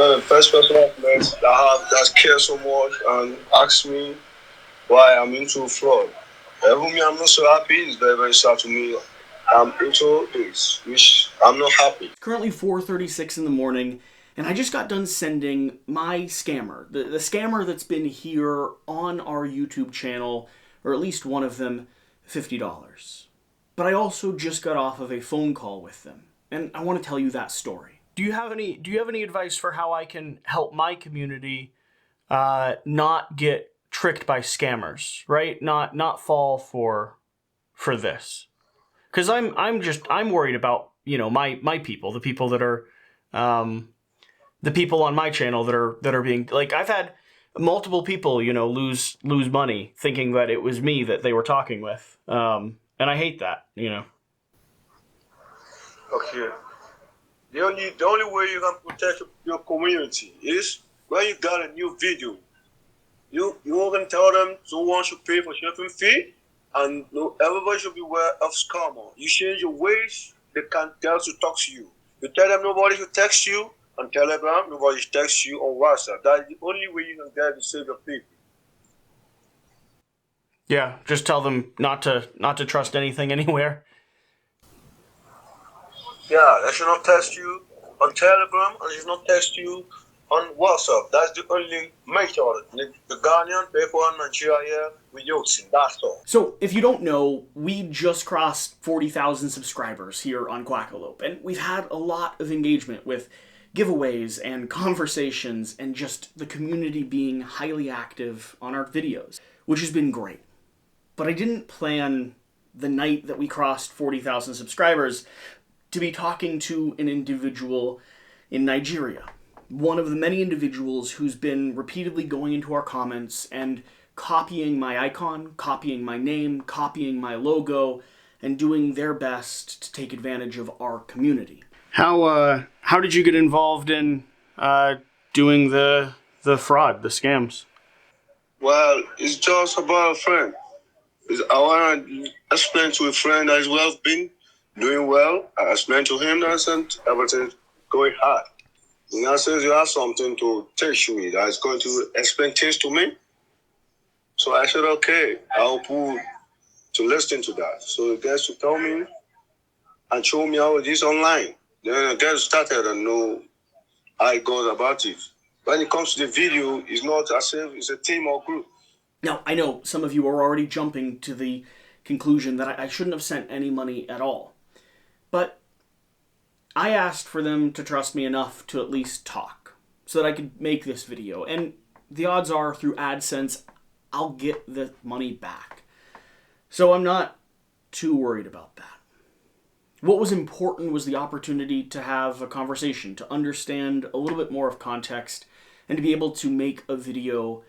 You're the first person I've met that cares so much and asks me why I'm into fraud. Even me, I'm not so happy. It's very, very sad to me. I'm into this, which I'm not happy. It's currently 4:36 in the morning, and I just got done sending my scammer, the scammer that's been here on our YouTube channel, or at least one of them, $50. But I also just got off of a phone call with them, and I want to tell you that story. Do you have any advice for how I can help my community not get tricked by scammers, right? Not fall for this? Because I'm worried about, my people, the people that are the people on my channel that are being, like, I've had multiple people, lose money thinking that it was me that they were talking with. And I hate that, Okay. The only way you can protect your community is when you got a new video. You can tell them someone should pay for shipping fee, and everybody should be aware of scammer. You change your ways, they can't tell to talk to you. You tell them nobody should text you on Telegram, nobody should text you on WhatsApp. That's the only way you can get to save your people. Yeah, just tell them not to trust anything anywhere. Yeah, they should not text you on Telegram, and they should not text you on WhatsApp. That's the only method. The Ghanaian people in Nigeria, we use it. That's all. So, if you don't know, we just crossed 40,000 subscribers here on Quackalope, and we've had a lot of engagement with giveaways and conversations and just the community being highly active on our videos, which has been great. But I didn't plan the night that we crossed 40,000 subscribers to be talking to an individual in Nigeria. One of the many individuals who's been repeatedly going into our comments and copying my icon, copying my name, copying my logo, and doing their best to take advantage of our community. How did you get involved in doing the fraud, the scams? Well, it's just about a friend. I want to explain to a friend that is well been doing well. I explained to him that everything's going hard. And I says you have something to teach me that is going to explain things to me. So I said, okay, I'll put to listen to that. So he gets to tell me and show me how it is online. Then I get started and know how it goes about it. When it comes to the video, it's not as if it's a team or group. Now, I know some of you are already jumping to the conclusion that I shouldn't have sent any money at all. But I asked for them to trust me enough to at least talk so that I could make this video. And the odds are, through AdSense, I'll get the money back. So I'm not too worried about that. What was important was the opportunity to have a conversation, to understand a little bit more of context, and to be able to make a video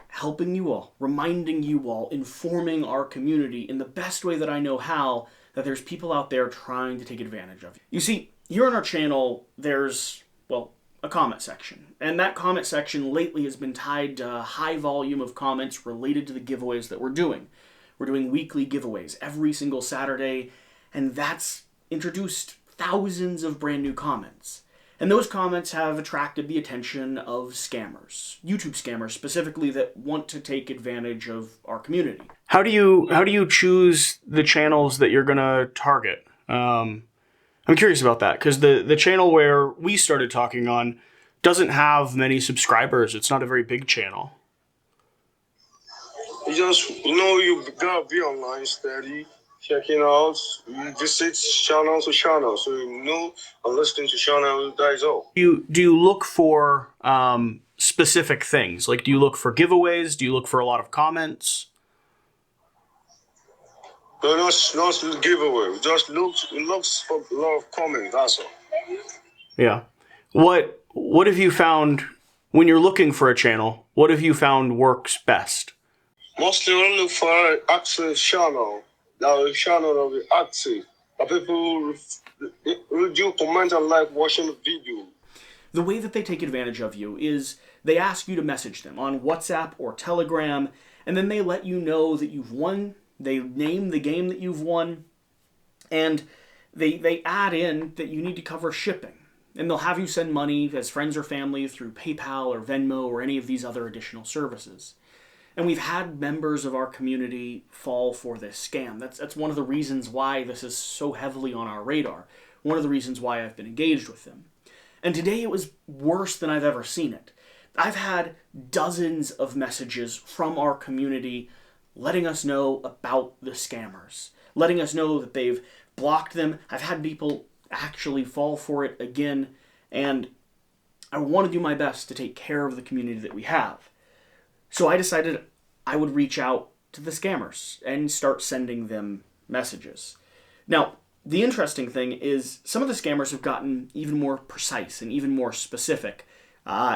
helping you all, reminding you all, informing our community in the best way that I know how, that there's people out there trying to take advantage of you. You see, here on our channel, there's, well, a comment section. And that comment section lately has been tied to a high volume of comments related to the giveaways that we're doing. We're doing weekly giveaways every single Saturday, and that's introduced thousands of brand new comments. And those comments have attracted the attention of scammers, YouTube scammers specifically, that want to take advantage of our community. How do you choose the channels that you're gonna target? I'm curious about that, because the channel where we started talking on doesn't have many subscribers. It's not a very big channel. You just, you gotta be online steady, checking out, you visit channel to channel, so and listening to channel, that is all. Do you look for specific things? Like, do you look for giveaways? Do you look for a lot of comments? No, not giveaway. We just looks for a lot of comments, that's all. Yeah. What have you found when you're looking for a channel? What have you found works best? Mostly we look for an active channel. Now a channel that will be active. That people will do comment and like watching the video. The way that they take advantage of you is they ask you to message them on WhatsApp or Telegram, and then they let you know that you've won. They name the game that you've won, and they add in that you need to cover shipping. And they'll have you send money as friends or family through PayPal or Venmo or any of these other additional services. And we've had members of our community fall for this scam. That's one of the reasons why this is so heavily on our radar. One of the reasons why I've been engaged with them. And today it was worse than I've ever seen it. I've had dozens of messages from our community letting us know about the scammers, letting us know that they've blocked them. I've had people actually fall for it again, and I want to do my best to take care of the community that we have. So I decided I would reach out to the scammers and start sending them messages. Now, the interesting thing is some of the scammers have gotten even more precise and even more specific,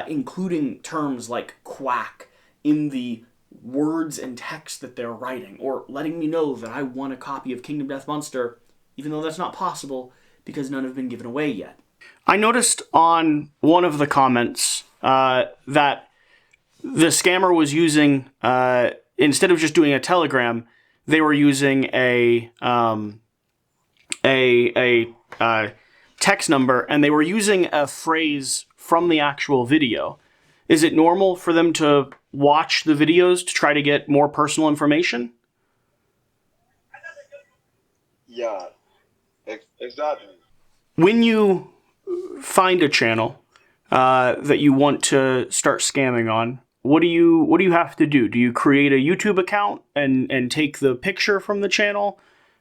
including terms like quack in the words and text that they're writing, or letting me know that I want a copy of Kingdom Death Monster, even though that's not possible because none have been given away yet. I noticed on one of the comments that the scammer was using, instead of just doing a telegram, they were using a text number, and they were using a phrase from the actual video. Is it normal for them to watch the videos to try to get more personal information? Yeah, exactly. When you find a channel that you want to start scamming on, what do you have to do? Do you create a YouTube account and take the picture from the channel?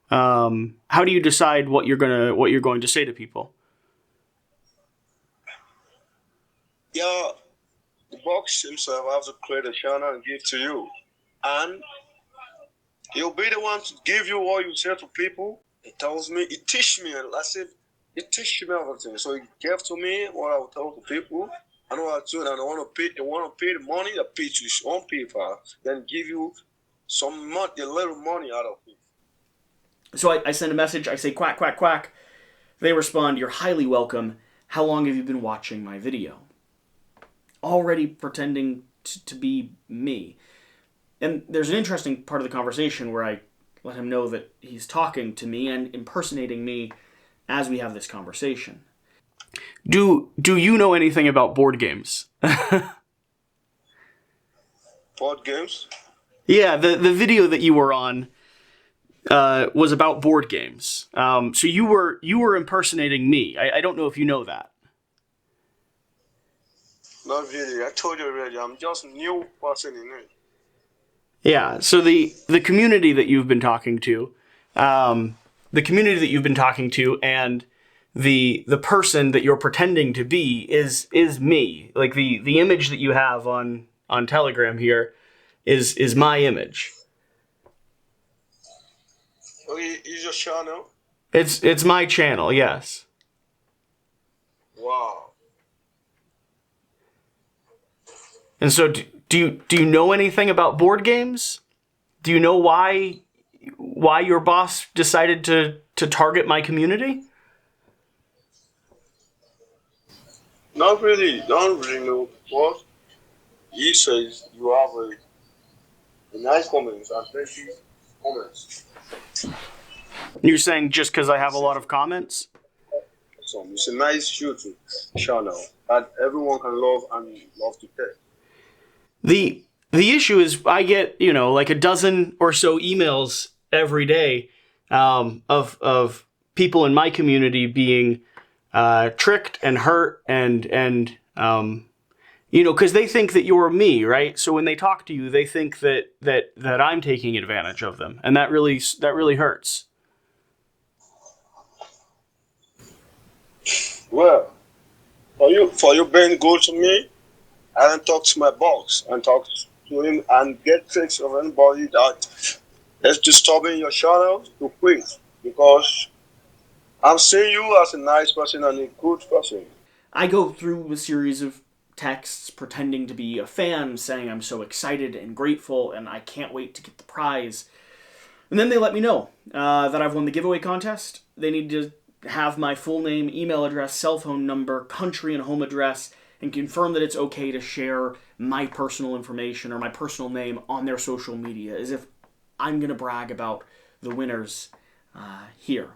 How do you decide what you're going to say to people? Yeah, the box himself has to create a channel and give to you, and he'll be the one to give you what you say to people. He tells me, he teach me, and I said, he teach me everything. So he gave to me what I will tell to people. I know what to do, and I want to pay. They want to pay the money that pay to his own PayPal, then give you some money, a little money out of it. So I send a message. I say quack quack quack. They respond, "You're highly welcome. How long have you been watching my video?" Already pretending to be me. And there's an interesting part of the conversation where I let him know that he's talking to me and impersonating me as we have this conversation. Do you know anything about board games? Board games? Yeah, the video that you were on was about board games. So you were impersonating me. I don't know if you know that. Not really. I told you already. I'm just a new person in it. Yeah. So the community that you've been talking to, and the person that you're pretending to be is me. Like the image that you have on Telegram here is my image. Oh, is your channel? It's my channel. Yes. Wow. And so, do you know anything about board games? Do you know why your boss decided to target my community? Not really. Don't really know. But he says you have a nice comments and plenty comments. You're saying just because I have a lot of comments? So it's a nice YouTube channel that everyone can love and love to take. The issue is I get, like a dozen or so emails every day of people in my community being tricked and hurt and because they think that you're me, right? So when they talk to you, they think that I'm taking advantage of them, and that really hurts. Well, for you being good to me, I don't talk to my boss and talk to him and get tricks of anybody that is disturbing your channel to quit, because I'm seeing you as a nice person and a good person. I go through a series of texts pretending to be a fan, saying I'm so excited and grateful and I can't wait to get the prize. And then they let me know that I've won the giveaway contest. They need to have my full name, email address, cell phone number, country and home address, and confirm that it's okay to share my personal information or my personal name on their social media, as if I'm going to brag about the winners here.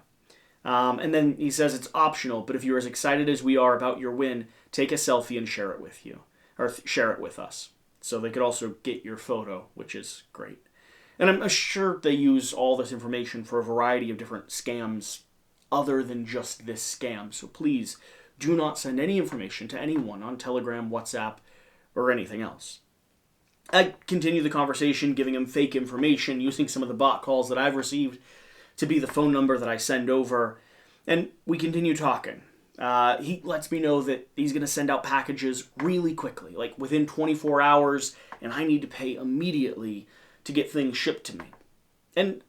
And then he says it's optional, but if you're as excited as we are about your win, take a selfie and share it with you, or share it with us. So they could also get your photo, which is great. And I'm sure they use all this information for a variety of different scams other than just this scam. So please do not send any information to anyone on Telegram, WhatsApp, or anything else. I continue the conversation, giving him fake information, using some of the bot calls that I've received to be the phone number that I send over, and we continue talking. He lets me know that he's going to send out packages really quickly, like within 24 hours, and I need to pay immediately to get things shipped to me. And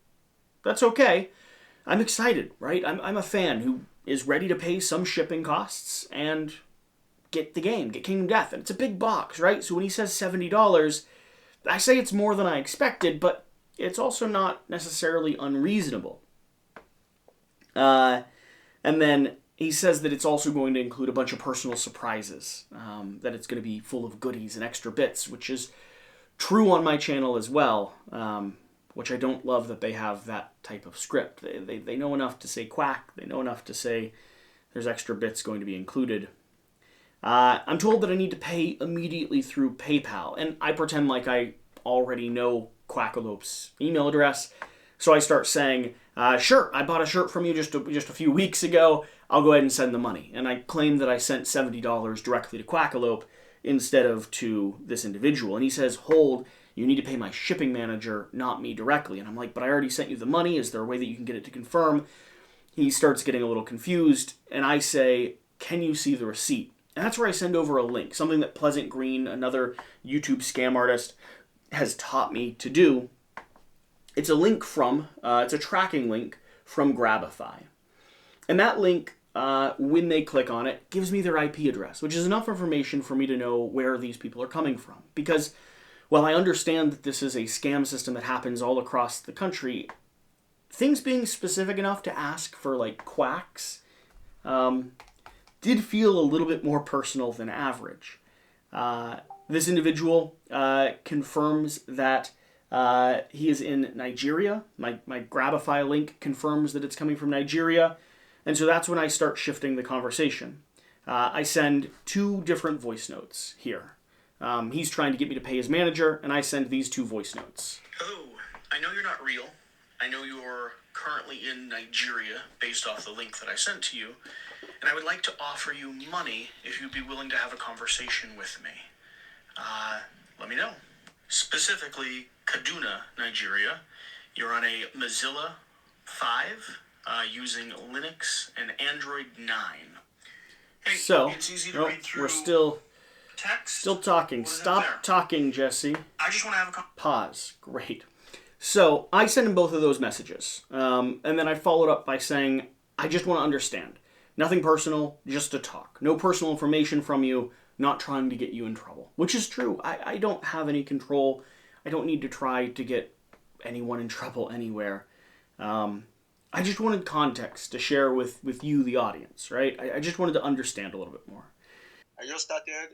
that's okay. I'm excited, right? I'm a fan who is ready to pay some shipping costs and get the game, get Kingdom Death. And it's a big box, right? So when he says $70, I say it's more than I expected, but it's also not necessarily unreasonable. And then he says that it's also going to include a bunch of personal surprises, that it's going to be full of goodies and extra bits, which is true on my channel as well, which I don't love that they have that type of script. They know enough to say quack, they know enough to say there's extra bits going to be included. I'm told that I need to pay immediately through PayPal, and I pretend like I already know Quackalope's email address, so I start saying, sure, I bought a shirt from you just a few weeks ago, I'll go ahead and send the money. And I claim that I sent $70 directly to Quackalope instead of to this individual. And he says, hold, you need to pay my shipping manager, not me directly. And I'm like, but I already sent you the money, is there a way that you can get it to confirm? He starts getting a little confused, and I say, can you see the receipt? And that's where I send over a link, something that Pleasant Green, another YouTube scam artist, has taught me to do. It's a link from, it's a tracking link from Grabify. And that link, when they click on it, gives me their IP address, which is enough information for me to know where these people are coming from. Because while I understand that this is a scam system that happens all across the country, things being specific enough to ask for, like, quacks, did feel a little bit more personal than average. This individual confirms that he is in Nigeria. My Grabify link confirms that it's coming from Nigeria. And so that's when I start shifting the conversation. I send 2 different voice notes here. He's trying to get me to pay his manager, and I send these 2 voice notes. Hello, I know you're not real. I know you're currently in Nigeria based off the link that I sent to you. And I would like to offer you money if you'd be willing to have a conversation with me. Let me know. Specifically, Kaduna, Nigeria. You're on a Mozilla 5 using Linux and Android 9. Hey, So, it's easy to read through we're still text. talking. What is it Stop there? talking, Jesse. I just want to have a Pause. Great. So I sent him both of those messages. And then I followed up by saying, I just want to understand. Nothing personal, just to talk. No personal information from you, not trying to get you in trouble. Which is true. I don't have any control. I don't need to try to get anyone in trouble anywhere. I just wanted context to share with you, the audience, right? I just wanted to understand a little bit more. I just started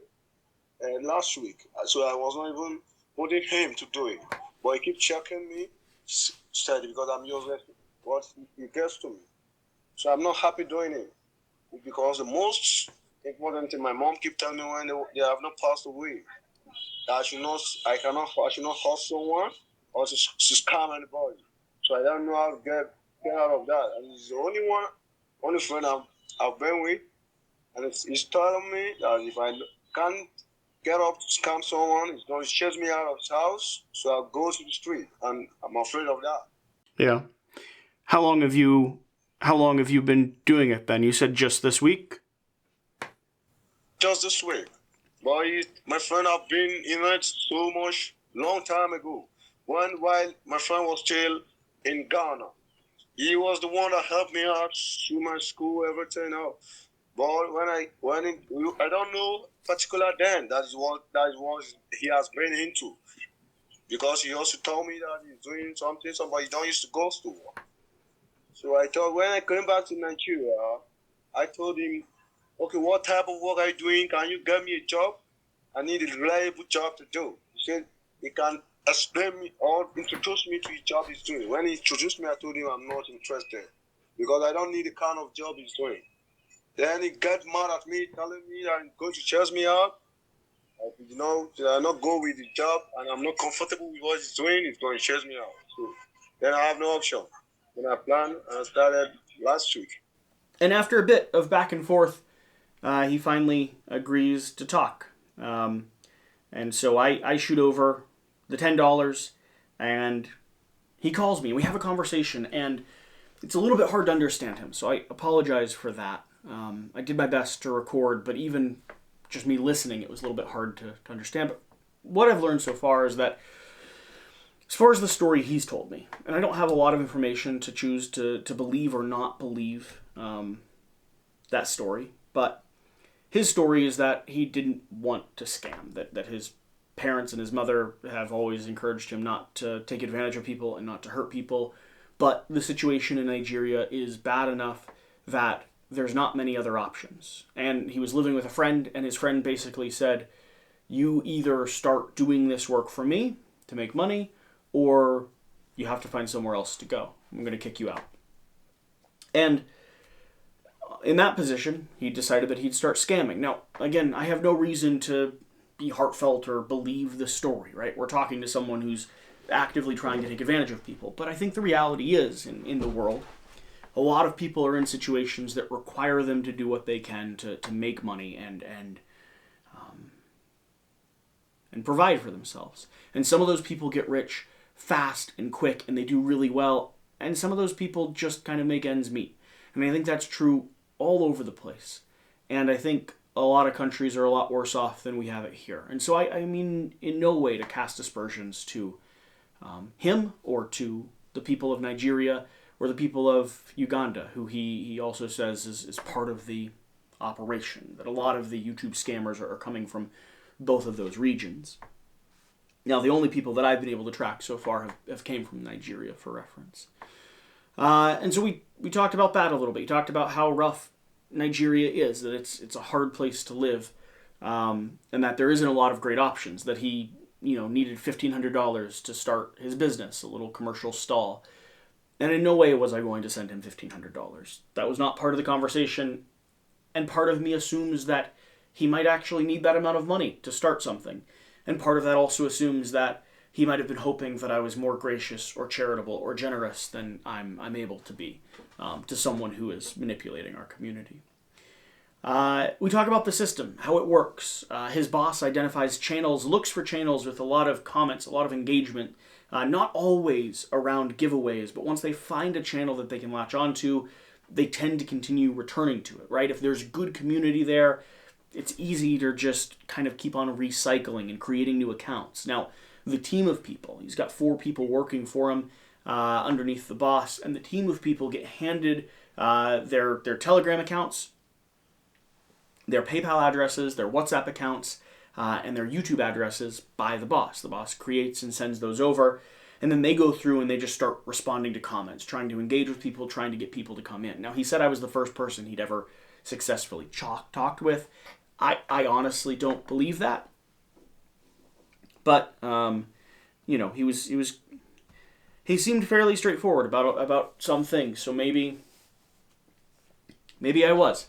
last week, so I was not even wanting him to do it. But he keep checking me, steady, because I'm using what he gets to me. So I'm not happy doing it. Because the most important thing, my mom keep telling me when they have not passed away, that I should not hurt someone or to scam anybody. So I don't know how to get out of that. And he's the only friend I've been with, and he's telling me that if I can't get up to scam someone, he's going to chase me out of his house, so I'll go to the street, and I'm afraid of that. Yeah. How long have you been doing it, Ben? You said just this week? Just this week. But my friend have been in it so much long time ago. While my friend was still in Ghana. He was the one that helped me out through my school, everything else. But I don't know particular then that is what he has been into. Because he also told me that he's doing something he don't used to go to. So I thought when I came back to Nigeria, I told him, okay, what type of work are you doing? Can you get me a job? I need a reliable job to do. He said he can explain me or introduce me to the job he's doing. When he introduced me, I told him I'm not interested. because I don't need the kind of job he's doing. Then he got mad at me, telling me that he's going to chase me out. Should I not go with the job and I'm not comfortable with what he's doing, he's going to chase me out. So then I have no option. Then I planned and I started last week. And after a bit of back and forth, he finally agrees to talk. And so I shoot over the $10, and he calls me, and we have a conversation, and it's a little bit hard to understand him, so I apologize for that. I did my best to record, but even just me listening, it was a little bit hard to understand. But what I've learned so far is that, as far as the story he's told me, and I don't have a lot of information to choose to believe or not believe that story, but his story is that he didn't want to scam, that his parents and his mother have always encouraged him not to take advantage of people and not to hurt people, but the situation in Nigeria is bad enough that there's not many other options. And he was living with a friend, and his friend basically said, you either start doing this work for me to make money, or you have to find somewhere else to go. I'm going to kick you out. And in that position, he decided that he'd start scamming. Now, again, I have no reason to be heartfelt or believe the story, right? We're talking to someone who's actively trying to take advantage of people. But I think the reality is, in the world, a lot of people are in situations that require them to do what they can to make money and provide for themselves. And some of those people get rich fast and quick, and they do really well. And some of those people just kind of make ends meet. And I think that's true all over the place. And I think a lot of countries are a lot worse off than we have it here. And so I mean in no way to cast aspersions to him or to the people of Nigeria or the people of Uganda, who he also says is part of the operation, that a lot of the YouTube scammers are coming from both of those regions. Now, the only people that I've been able to track so far have came from Nigeria, for reference. And so we talked about that a little bit. We talked about how rough Nigeria is, that it's a hard place to live, and that there isn't a lot of great options, that he needed $1,500 to start his business, a little commercial stall. And in no way was I going to send him $1,500. That was not part of the conversation, and part of me assumes that he might actually need that amount of money to start something. And part of that also assumes that he might have been hoping that I was more gracious or charitable or generous than I'm able to be to someone who is manipulating our community. We talk about the system, how it works. His boss identifies channels, looks for channels with a lot of comments, a lot of engagement, not always around giveaways, but once they find a channel that they can latch onto, they tend to continue returning to it, right? If there's good community there, it's easy to just kind of keep on recycling and creating new accounts. Now, the team of people, he's got 4 people working for him underneath the boss, and the team of people get handed their Telegram accounts, their PayPal addresses, their WhatsApp accounts, and their YouTube addresses by the boss. The boss creates and sends those over, and then they go through and they just start responding to comments, trying to engage with people, trying to get people to come in. Now, he said I was the first person he'd ever successfully talked with. I honestly don't believe that. But he seemed fairly straightforward about some things. So maybe I was.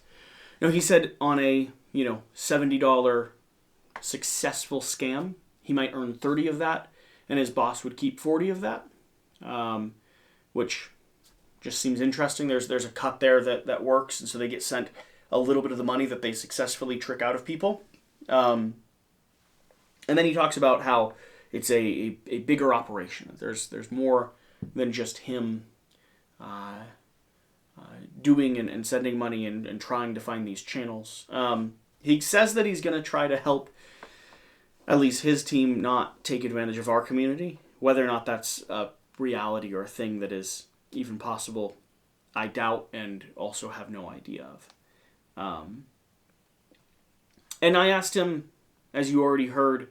He said on a $70 successful scam, he might earn 30 of that, and his boss would keep 40 of that, which just seems interesting. There's a cut there that works, and so they get sent a little bit of the money that they successfully trick out of people. And then he talks about how it's a bigger operation. There's more than just him doing and sending money and trying to find these channels. He says that he's going to try to help at least his team not take advantage of our community. Whether or not that's a reality or a thing that is even possible, I doubt and also have no idea of. And I asked him, as you already heard,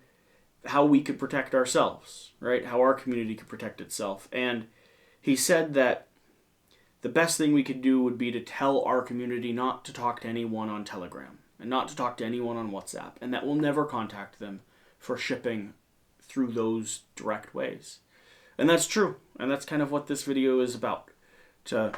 how we could protect ourselves, right? How our community could protect itself. And he said that the best thing we could do would be to tell our community not to talk to anyone on Telegram and not to talk to anyone on WhatsApp, and that we'll never contact them for shipping through those direct ways. And that's true. And that's kind of what this video is about. To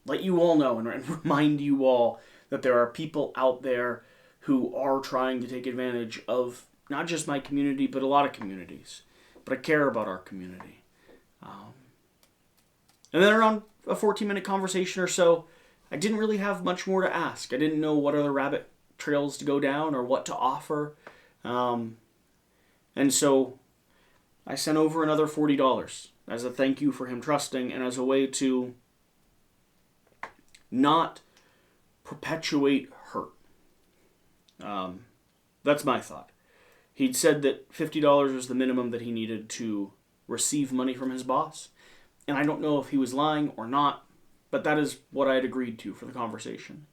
let you all know and remind you all that there are people out there who are trying to take advantage of not just my community, but a lot of communities. But I care about our community. And then around a 14-minute conversation or so, I didn't really have much more to ask. I didn't know what other rabbit trails to go down or what to offer. And so I sent over another $40 as a thank you for him trusting and as a way to not perpetuate hurt. That's my thought. He'd said that $50 was the minimum that he needed to receive money from his boss. And I don't know if he was lying or not, but that is what I had agreed to for the conversation.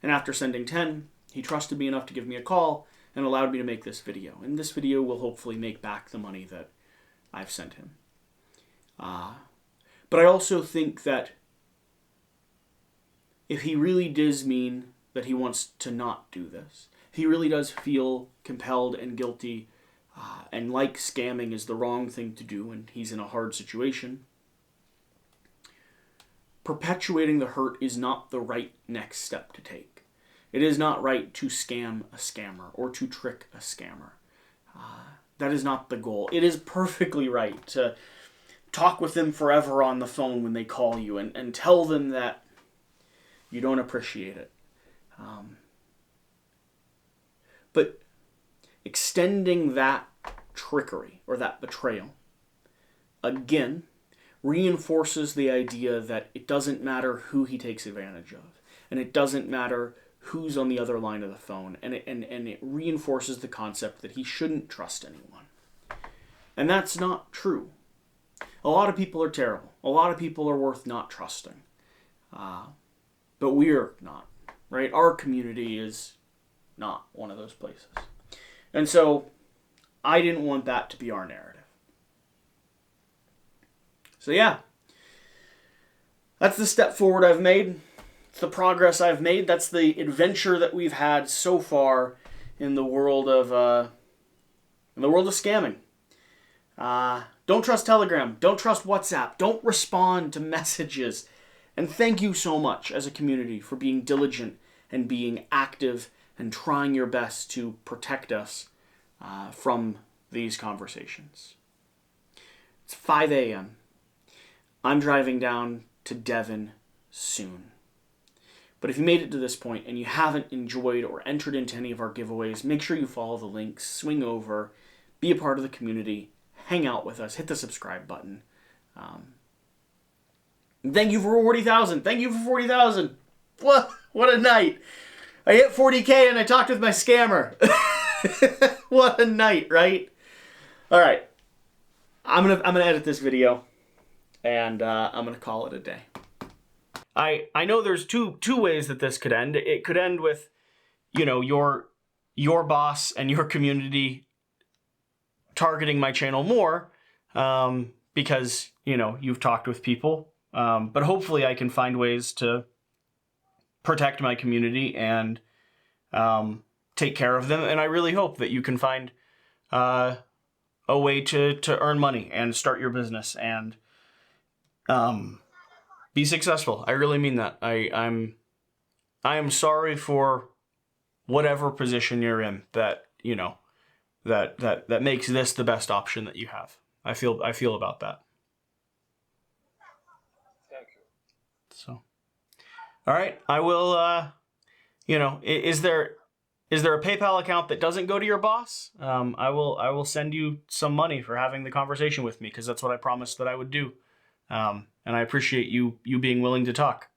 And after sending 10, he trusted me enough to give me a call and allowed me to make this video. And this video will hopefully make back the money that I've sent him. But I also think that if he really does mean that he wants to not do this, if he really does feel compelled and guilty and like scamming is the wrong thing to do and he's in a hard situation, perpetuating the hurt is not the right next step to take. It is not right to scam a scammer or to trick a scammer. That is not the goal. It is perfectly right to talk with them forever on the phone when they call you and tell them that you don't appreciate it. But extending that trickery or that betrayal, again, reinforces the idea that it doesn't matter who he takes advantage of. And it doesn't matter who's on the other line of the phone. And it reinforces the concept that he shouldn't trust anyone. And that's not true. A lot of people are terrible. A lot of people are worth not trusting. But we're not, right? Our community is not one of those places. And so I didn't want that to be our narrative. So yeah, that's the step forward I've made. It's the progress I've made. That's the adventure that we've had so far in the world of scamming. Don't trust Telegram. Don't trust WhatsApp. Don't respond to messages. And thank you so much as a community for being diligent and being active and trying your best to protect us from these conversations. It's 5 a.m. I'm driving down to Devon soon. But if you made it to this point and you haven't enjoyed or entered into any of our giveaways, make sure you follow the links, swing over, be a part of the community, hang out with us, hit the subscribe button. Thank you for 40,000. Thank you for 40,000. What a night. I hit 40K and I talked with my scammer. What a night, right? All right. I'm gonna edit this video. And I'm going to call it a day. I know there's two ways that this could end. It could end with, your boss and your community targeting my channel more because, you've talked with people. But hopefully I can find ways to protect my community and take care of them. And I really hope that you can find a way to earn money and start your business and be successful. I really mean that. I am sorry for whatever position you're in that, that makes this the best option that you have. I feel about that. Thank you. So, all right, I will, is there a PayPal account that doesn't go to your boss? I will send you some money for having the conversation with me because that's what I promised that I would do. And I appreciate you being willing to talk.